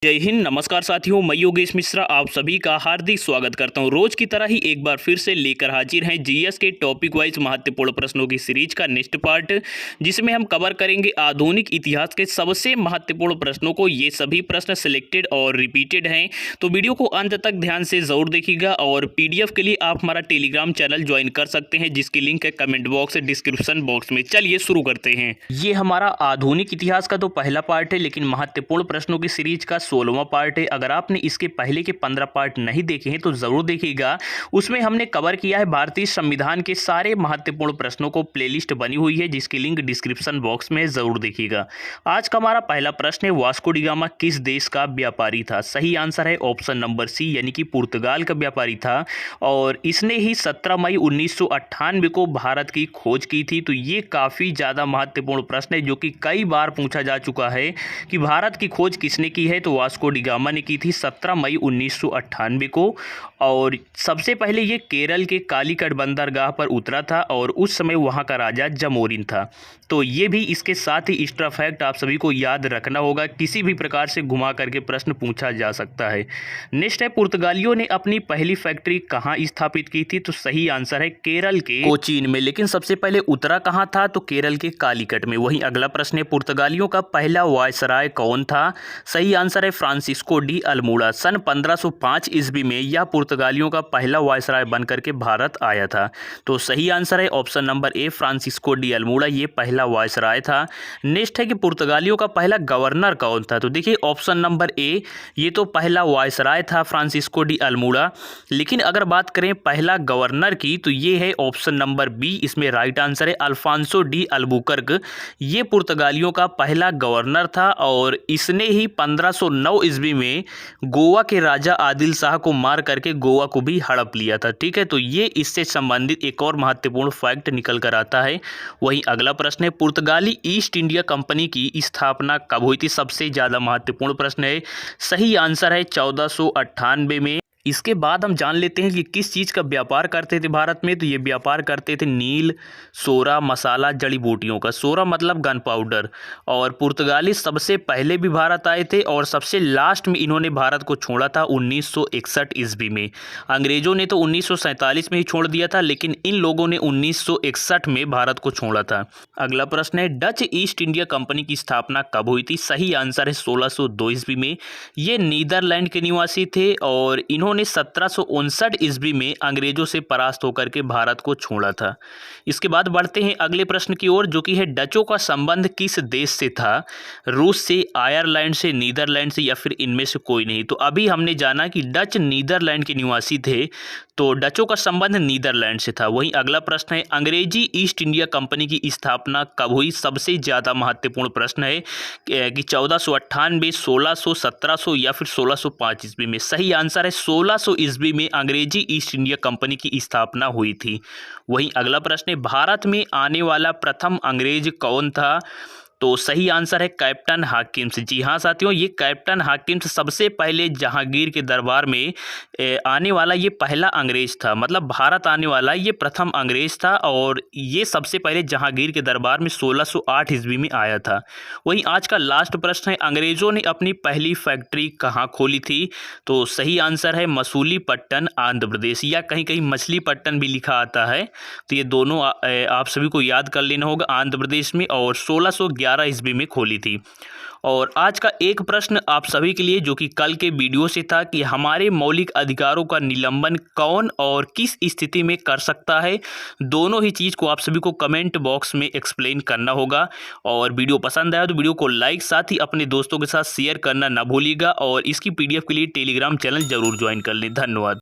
जय हिंद। नमस्कार साथियों, मैं योगेश मिश्रा आप सभी का हार्दिक स्वागत करता हूं। रोज की तरह ही एक बार फिर से लेकर हाजिर हैं जीएस के टॉपिक वाइज महत्वपूर्ण प्रश्नों की सीरीज का नेक्स्ट पार्ट, जिसमें हम कवर करेंगे आधुनिक इतिहास के सबसे महत्वपूर्ण प्रश्नों को। ये सभी प्रश्न सिलेक्टेड और रिपीटेड हैं, तो वीडियो को अंत तक ध्यान से जरूर देखिएगा। और पीडीएफ के लिए आप हमारा टेलीग्राम चैनल ज्वाइन कर सकते हैं, जिसकी लिंक है कमेंट बॉक्स डिस्क्रिप्शन बॉक्स में। चलिए शुरू करते हैं। ये हमारा आधुनिक इतिहास का तो पहला पार्ट है, लेकिन महत्वपूर्ण प्रश्नों की सीरीज का 16वां पार्ट है। अगर आपने इसके पहले के 15 पार्ट नहीं देखे हैं तो जरूर देखिएगा। उसमें हमने कवर किया है भारतीय संविधान के सारे महत्वपूर्ण प्रश्नों को। प्लेलिस्ट बनी हुई है, जिसकी लिंक डिस्क्रिप्शन बॉक्स में जरूर देखिएगा। आज का हमारा पहला प्रश्न है, वास्को डी गामा किस देश का व्यापारी था? सही आंसर है ऑप्शन नंबर सी, यानी कि पुर्तगाल का व्यापारी था। और इसने ही 17 मई 1998 को भारत की खोज की थी। तो ये काफ़ी ज़्यादा महत्वपूर्ण प्रश्न है, जो कि कई बार पूछा जा चुका है कि भारत की खोज किसने की है। तो वास्को डी गामा ने की थी 17 मई 1998 को। और सबसे पहले ये केरल के कालीकट बंदरगाह पर उतरा था, और उस समय वहाँ का राजा जमोरिन था। तो ये भी इसके साथ ही एक्स्ट्रा फैक्ट आप सभी को याद रखना होगा, किसी भी प्रकार से घुमा करके प्रश्न पूछा जा सकता है। नेक्स्ट है, पुर्तगालियों ने अपनी पहली फैक्ट्री कहाँ स्थापित की थी? तो सही आंसर है केरल के कोचीन में। लेकिन सबसे पहले उतरा कहाँ था? तो केरल के कालीकट में। वहीं अगला प्रश्न है, पुर्तगालियों का पहला वायसराय कौन था? सही आंसर है फ्रांसिस्को डी अल्मोड़ा। सन 1505 ईस्वी में यह पुर्तगालियों का पहला वायसराय बनकर के भारत आया था। तो सही आंसर है option number A, Francisco de Almora ये पहला वायसराय था। नेक्स्ट है कि पुर्तगालियों का पहला गवर्नर कौन था? तो देखिए ऑप्शन नंबर ए, ये तो पहला वायसराय था फ्रांसिस्को डी अल्मोड़ा। लेकिन अगर बात करें पहला गवर्नर की, तो ये है ऑप्शन नंबर बी, इसमें राइट आंसर है अल्फांसो डी अल्बुकर्क। ये पुर्तगालियों का पहला गवर्नर था, और इसने ही 1509 ईस्वी में गोवा के राजा आदिल शाह को मार करके गोवा को भी हड़प लिया था। ठीक है, तो ये इससे संबंधित एक और महत्वपूर्ण फैक्ट निकल कर आता है। वहीं अगला प्रश्न है, पुर्तगाली ईस्ट इंडिया कंपनी की स्थापना कब हुई थी? सबसे ज़्यादा महत्वपूर्ण प्रश्न है। सही आंसर है 1498 में। इसके बाद हम जान लेते हैं कि किस चीज़ का व्यापार करते थे भारत में। तो ये व्यापार करते थे नील, सोरा, मसाला, जड़ी बूटियों का। सोरा मतलब गन पाउडर। और पुर्तगाली सबसे पहले भी भारत आए थे, और सबसे लास्ट में इन्होंने भारत को छोड़ा था 1961 ईस्वी में। अंग्रेजों ने तो 1947 में ही छोड़ दिया था, लेकिन इन लोगों ने 1961 में भारत को छोड़ा था। अगला प्रश्न है, डच ईस्ट इंडिया कंपनी की स्थापना कब हुई थी? सही आंसर है 1602 ईस्वी में। ये नीदरलैंड के निवासी थे, और इन्होंने 1759 ईस्वी में अंग्रेजों से परास्त होकर के भारत को छोड़ा था। इसके बाद बढ़ते हैं अगले प्रश्न की ओर, जो कि है, डचों का संबंध किस देश से था? रूस से, आयरलैंड से, नीदरलैंड से, या फिर इनमें से कोई नहीं? तो अभी हमने जाना कि डच नीदरलैंड के निवासी थे, तो डचों का संबंध नीदरलैंड से था। वहीं अगला प्रश्न है, अंग्रेजी ईस्ट इंडिया कंपनी की स्थापना कब हुई? सबसे ज़्यादा महत्वपूर्ण प्रश्न है कि 1498, 1600, 1700 या फिर 1605 ईस्वी में। सही आंसर है 1600 ईस्वी में अंग्रेजी ईस्ट इंडिया कंपनी की स्थापना हुई थी। वहीं अगला प्रश्न है, भारत में आने वाला प्रथम अंग्रेज कौन था? तो सही आंसर है कैप्टन हाकिम्स। जी हाँ साथियों, ये कैप्टन हाकिम्स सबसे पहले जहांगीर के दरबार में आने वाला ये पहला अंग्रेज था। मतलब भारत आने वाला ये प्रथम अंग्रेज था, और ये सबसे पहले जहांगीर के दरबार में 1608 ईस्वी में आया था। वहीं आज का लास्ट प्रश्न है, अंग्रेजों ने अपनी पहली फैक्ट्री कहाँ खोली थी? तो सही आंसर है मसूलीपट्टन, आंध्र प्रदेश, या कहीं कहीं मछलीपट्टन भी लिखा आता है। तो ये दोनों आप सभी को याद कर लेना होगा, आंध्र प्रदेश में, और 1611 ईस्वी में खोली थी। और आज का एक प्रश्न आप सभी के लिए, जो कि कल के वीडियो से था, कि हमारे मौलिक अधिकारों का निलंबन कौन और किस स्थिति में कर सकता है? दोनों ही चीज़ को आप सभी को कमेंट बॉक्स में एक्सप्लेन करना होगा। और वीडियो पसंद आया तो वीडियो को लाइक, साथ ही अपने दोस्तों के साथ शेयर करना ना भूलिएगा। और इसकी पीडीएफ के लिए टेलीग्राम चैनल जरूर ज्वाइन कर लें। धन्यवाद।